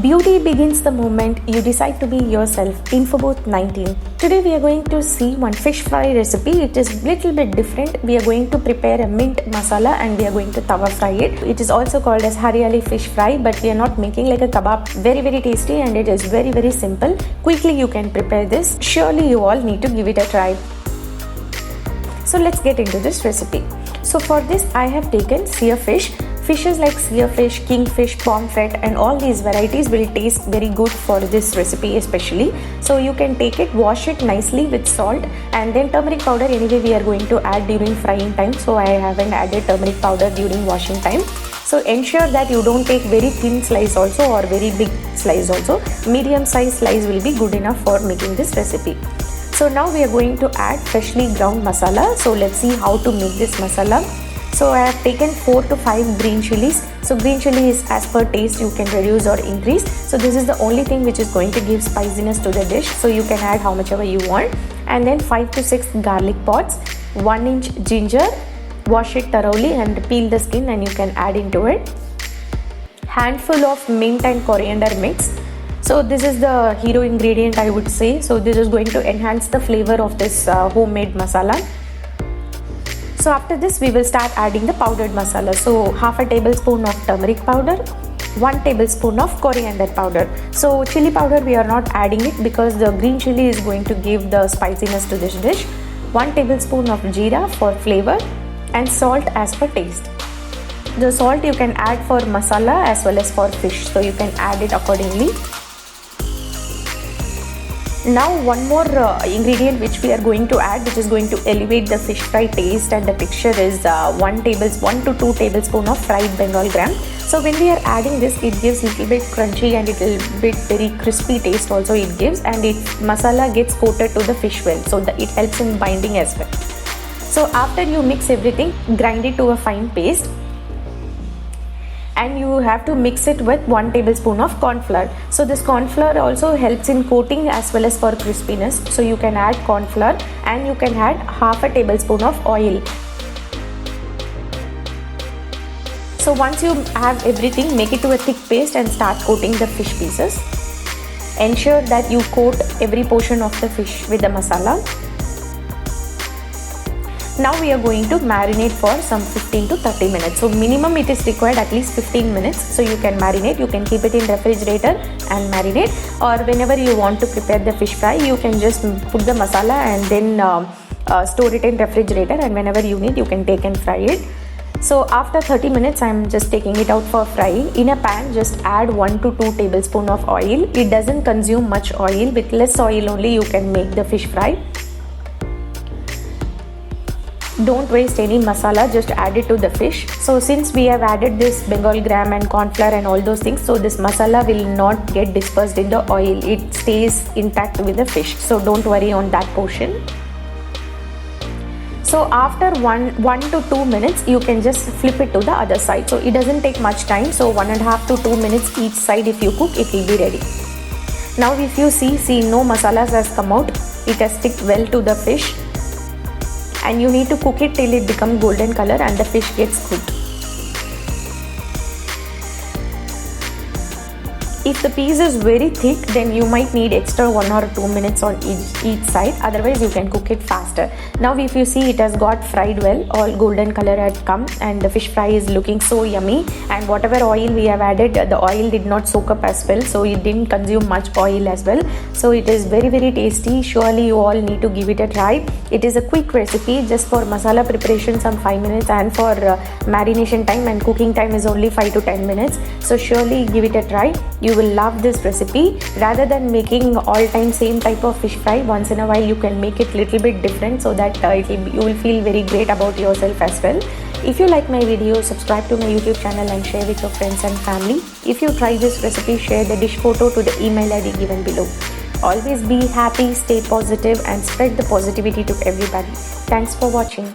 Beauty begins the moment you decide to be yourself. Infobooth 19. Today we are going to see one fish fry recipe. It is little bit different. We are going to prepare a mint masala and we are going to tawa fry it. It is also called as Haryali fish fry, but we are not making like a kebab. Very tasty, and it is very simple. Quickly you can prepare this. Surely you all need to give it a try. So let's get into this recipe. So for this I have taken sear fish. Fishes like searfish, kingfish, pomfret and all these varieties will taste very good for this recipe especially. So you can take it, wash it nicely with salt, and then turmeric powder anyway we are going to add during frying time. So I haven't added turmeric powder during washing time. So ensure that you don't take very thin slice also or very big slice also. Medium size slice will be good enough for making this recipe. So now we are going to add freshly ground masala. So let's see how to make this masala. So I have taken 4 to 5 green chilies. So green chili is as per taste, you can reduce or increase. So this is the only thing which is going to give spiciness to the dish. So you can add how much ever you want. And then 5 to 6 garlic pods, 1 inch ginger. Wash it thoroughly and peel the skin and you can add into it. Handful of mint and coriander mix. So this is the hero ingredient I would say. So this is going to enhance the flavor of this homemade masala. So after this we will start adding the powdered masala. So half a tablespoon of turmeric powder, 1 tablespoon of coriander powder. So chili powder we are not adding it because the green chili is going to give the spiciness to this dish. 1 tablespoon of jeera for flavor and salt as per taste. The salt you can add for masala as well as for fish, so you can add it accordingly. Now one more ingredient which we are going to add, which is going to elevate the fish fry taste and the texture, is 1 to 2 tablespoon of fried Bengal gram. So when we are adding this, it gives little bit crunchy and little bit very crispy taste also it gives, and it masala gets coated to the fish well, so that it helps in binding as well. So after you mix everything, grind it to a fine paste. And you have to mix it with 1 tablespoon of corn flour. So this corn flour also helps in coating as well as for crispiness. So you can add corn flour and you can add half a tablespoon of oil. So once you have everything, make it to a thick paste and start coating the fish pieces. Ensure that you coat every portion of the fish with the masala. Now we are going to marinate for some 15 to 30 minutes. So minimum it is required at least 15 minutes. So you can marinate, you can keep it in refrigerator and marinate, or whenever you want to prepare the fish fry, you can just put the masala and then store it in refrigerator, and whenever you need you can take and fry it. So after 30 minutes I am just taking it out for frying. In a pan just add 1 to 2 tablespoon of oil. It doesn't consume much oil. With less oil only you can make the fish fry. Don't waste any masala, just add it to the fish. So since we have added this Bengal gram and corn flour and all those things, so this masala will not get dispersed in the oil. It stays intact with the fish. So don't worry on that portion. So after 1 to 2 minutes, you can just flip it to the other side. So it doesn't take much time. So 1.5 to 2 minutes each side if you cook, it will be ready. Now if you see no masalas has come out. It has stick well to the fish. And you need to cook it till it becomes golden color and the fish gets cooked. If the piece is very thick, then you might need extra 1 or 2 minutes on each side. Otherwise you can cook it faster. Now if you see, it has got fried well, all golden color had come and the fish fry is looking so yummy, and whatever oil we have added, the oil did not soak up as well, so it didn't consume much oil as well. So it is very tasty. Surely you all need to give it a try. It is a quick recipe just for masala preparation, some 5 minutes, and for marination time and cooking time is only 5 to 10 minutes. So surely give it a try. You will love this recipe. Rather than making all time same type of fish fry, once in a while you can make it little bit different, so that you will feel very great about yourself as well. If you like my video, subscribe to my YouTube channel and share with your friends and family. If you try this recipe, share the dish photo to the email ID given below. Always be happy, stay positive and spread the positivity to everybody. Thanks for watching.